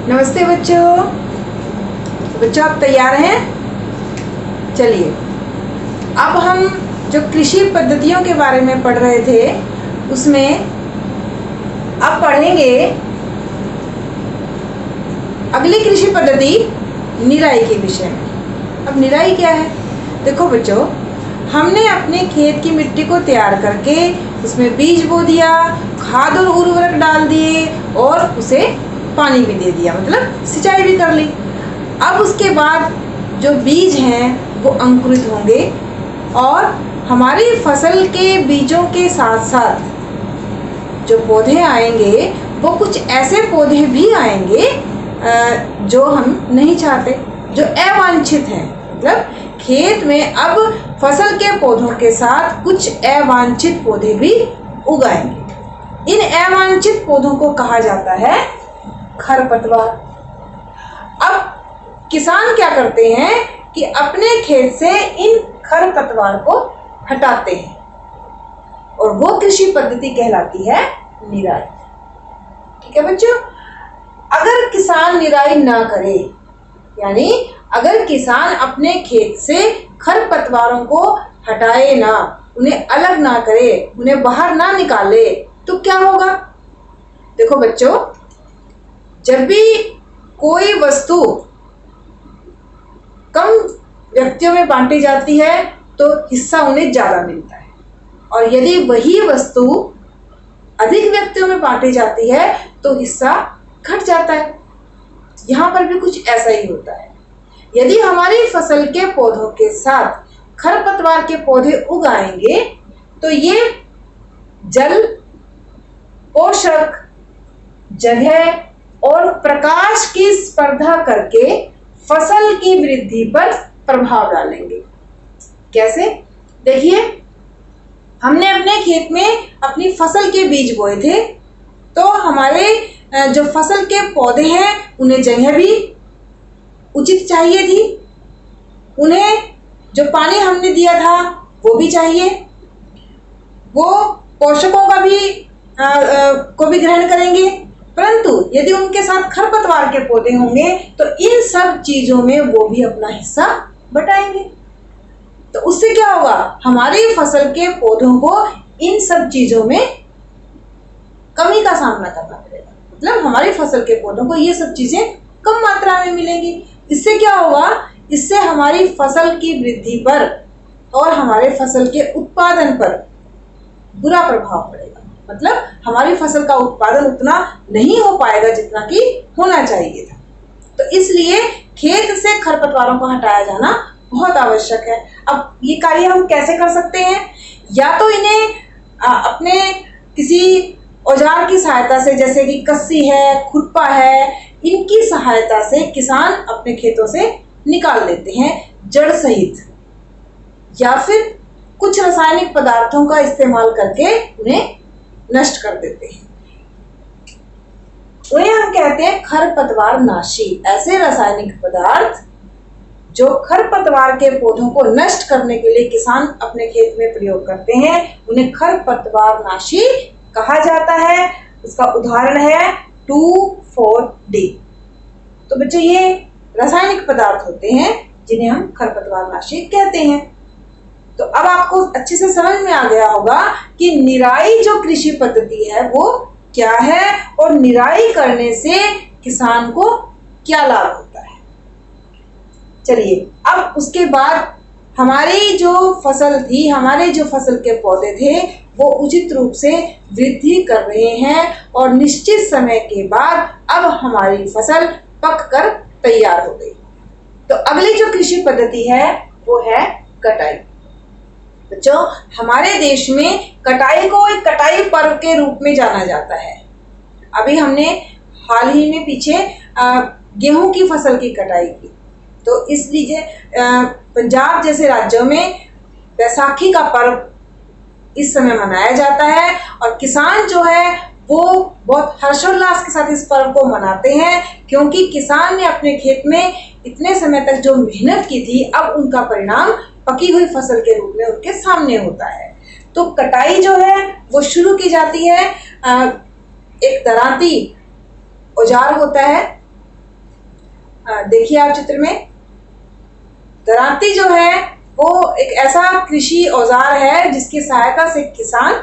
नमस्ते बच्चों। बच्चों आप तैयार हैं? चलिए अब हम जो कृषि पद्धतियों के बारे में पढ़ रहे थे उसमें अब पढ़ेंगे अगली कृषि पद्धति निराई के विषय में। अब निराई क्या है? देखो बच्चों, हमने अपने खेत की मिट्टी को तैयार करके उसमें बीज बो दिया, खाद और उर्वरक डाल दिए और उसे पानी भी दे दिया, मतलब सिंचाई भी कर ली। अब उसके बाद जो बीज हैं वो अंकुरित होंगे और हमारी फसल के बीजों के साथ साथ जो पौधे आएंगे वो कुछ ऐसे पौधे भी आएंगे जो हम नहीं चाहते, जो अवांछित हैं। मतलब खेत में अब फसल के पौधों के साथ कुछ अवांछित पौधे भी उगाएंगे। इन अवांछित पौधों को कहा जाता है खरपतवार। अब किसान क्या करते हैं कि अपने खेत से इन खरपतवार को हटाते हैं और वो कृषि पद्धति कहलाती है निराई। ठीक है बच्चों, अगर किसान निराई ना करे, यानी अगर किसान अपने खेत से खरपतवारों को हटाए ना, उन्हें अलग ना करे, उन्हें बाहर ना निकाले, तो क्या होगा? देखो बच्चों, जब भी कोई वस्तु कम व्यक्तियों में बांटी जाती है तो हिस्सा उन्हें ज्यादा मिलता है, और यदि वही वस्तु अधिक व्यक्तियों में बांटी जाती है तो हिस्सा घट जाता है। यहाँ पर भी कुछ ऐसा ही होता है। यदि हमारी फसल के पौधों के साथ खरपतवार के पौधे उगाएंगे तो ये जल, पोषक, जगह और प्रकाश की स्पर्धा करके फसल की वृद्धि पर प्रभाव डालेंगे। कैसे? देखिए, हमने अपने खेत में अपनी फसल के बीज बोए थे, तो हमारे जो फसल के पौधे हैं उन्हें जगह भी उचित चाहिए थी, उन्हें जो पानी हमने दिया था वो भी चाहिए, वो पोषकों का भी को भी ग्रहण करेंगे। परंतु यदि उनके साथ खरपतवार के पौधे होंगे तो इन सब चीजों में वो भी अपना हिस्सा बटाएंगे। तो उससे क्या होगा? हमारी फसल के पौधों को इन सब चीजों में कमी का सामना करना पड़ेगा। मतलब हमारी फसल के पौधों को ये सब चीजें कम मात्रा में मिलेंगी। इससे क्या होगा? इससे हमारी फसल की वृद्धि पर और हमारे फसल के उत्पादन पर बुरा प्रभाव पड़ेगा। मतलब हमारी फसल का उत्पादन उतना नहीं हो पाएगा जितना कि होना चाहिए था। तो इसलिए खेत से खरपतवारों को हटाया जाना बहुत आवश्यक है। अब ये कार्य हम कैसे कर सकते हैं? या तो इन्हें अपने किसी औजार की सहायता से, जैसे कि कस्सी है, खुरपा है, इनकी सहायता से किसान अपने खेतों से निकाल देते हैं जड़ सहित, या फिर कुछ रासायनिक पदार्थों का इस्तेमाल करके उन्हें नष्ट कर देते हैं। उन्हें हम कहते हैं खरपतवार नाशी। ऐसे रासायनिक पदार्थ जो खरपतवार के पौधों को नष्ट करने के लिए किसान अपने खेत में प्रयोग करते हैं, उन्हें खरपतवार नाशी कहा जाता है। इसका उदाहरण है 2,4-D। तो बच्चों, ये रासायनिक पदार्थ होते हैं जिन्हें हम खरपतवार नाशी कहते हैं। तो अब आपको अच्छे से समझ में आ गया होगा कि निराई जो कृषि पद्धति है वो क्या है और निराई करने से किसान को क्या लाभ होता है। चलिए, अब उसके बाद हमारी जो फसल थी, हमारे जो फसल के पौधे थे वो उचित रूप से वृद्धि कर रहे हैं और निश्चित समय के बाद अब हमारी फसल पक कर तैयार हो गई। तो अगली जो कृषि पद्धति है वो है कटाई। बच्चों, हमारे देश में कटाई को एक कटाई पर्व के रूप में जाना जाता है। अभी हमने हाल ही में पीछे गेहूं की फसल की कटाई की, तो इसलिए पंजाब जैसे राज्यों में बैसाखी का पर्व इस समय मनाया जाता है और किसान जो है वो बहुत हर्षोल्लास के साथ इस पर्व को मनाते हैं, क्योंकि किसान ने अपने खेत में इतने समय तक जो मेहनत की थी अब उनका परिणाम पकी हुई फसल के रूप में उनके सामने होता है। तो कटाई जो है वो शुरू की जाती है। एक दरांती औजार होता है देखिए आप चित्र में, दरांती जो है वो एक ऐसा कृषि औजार है जिसकी सहायता से किसान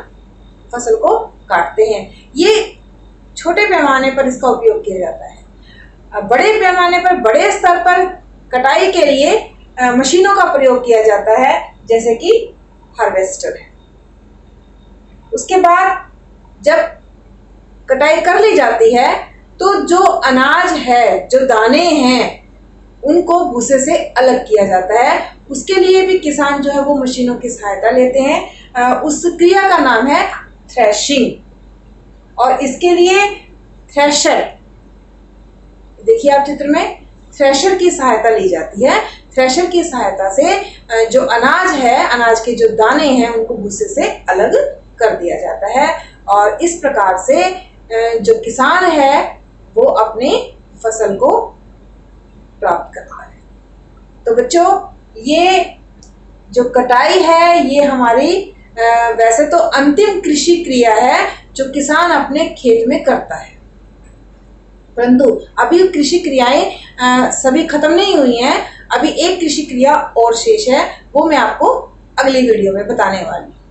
फसल को काटते हैं। ये छोटे पैमाने पर इसका उपयोग किया जाता है। बड़े पैमाने पर, बड़े स्तर पर कटाई के लिए मशीनों का प्रयोग किया जाता है, जैसे कि हार्वेस्टर है। उसके बाद जब कटाई कर ली जाती है तो जो अनाज है, जो दाने हैं, उनको भूसे से अलग किया जाता है। उसके लिए भी किसान जो है वो मशीनों की सहायता लेते हैं। उस क्रिया का नाम है थ्रेशिंग। और इसके लिए थ्रेशर, देखिए आप चित्र में, थ्रेशर की सहायता ली जाती है। थ्रेशर की सहायता से जो अनाज है, अनाज के जो दाने हैं, उनको भूसे से अलग कर दिया जाता है। और इस प्रकार से जो किसान है वो अपने फसल को प्राप्त करता है। तो बच्चों, ये जो कटाई है ये हमारी वैसे तो अंतिम कृषि क्रिया है जो किसान अपने खेत में करता है, परंतु अभी कृषि क्रियाएं सभी खत्म नहीं हुई हैं। अभी एक कृषि क्रिया और शेष है, वो मैं आपको अगली वीडियो में बताने वाली हूँ।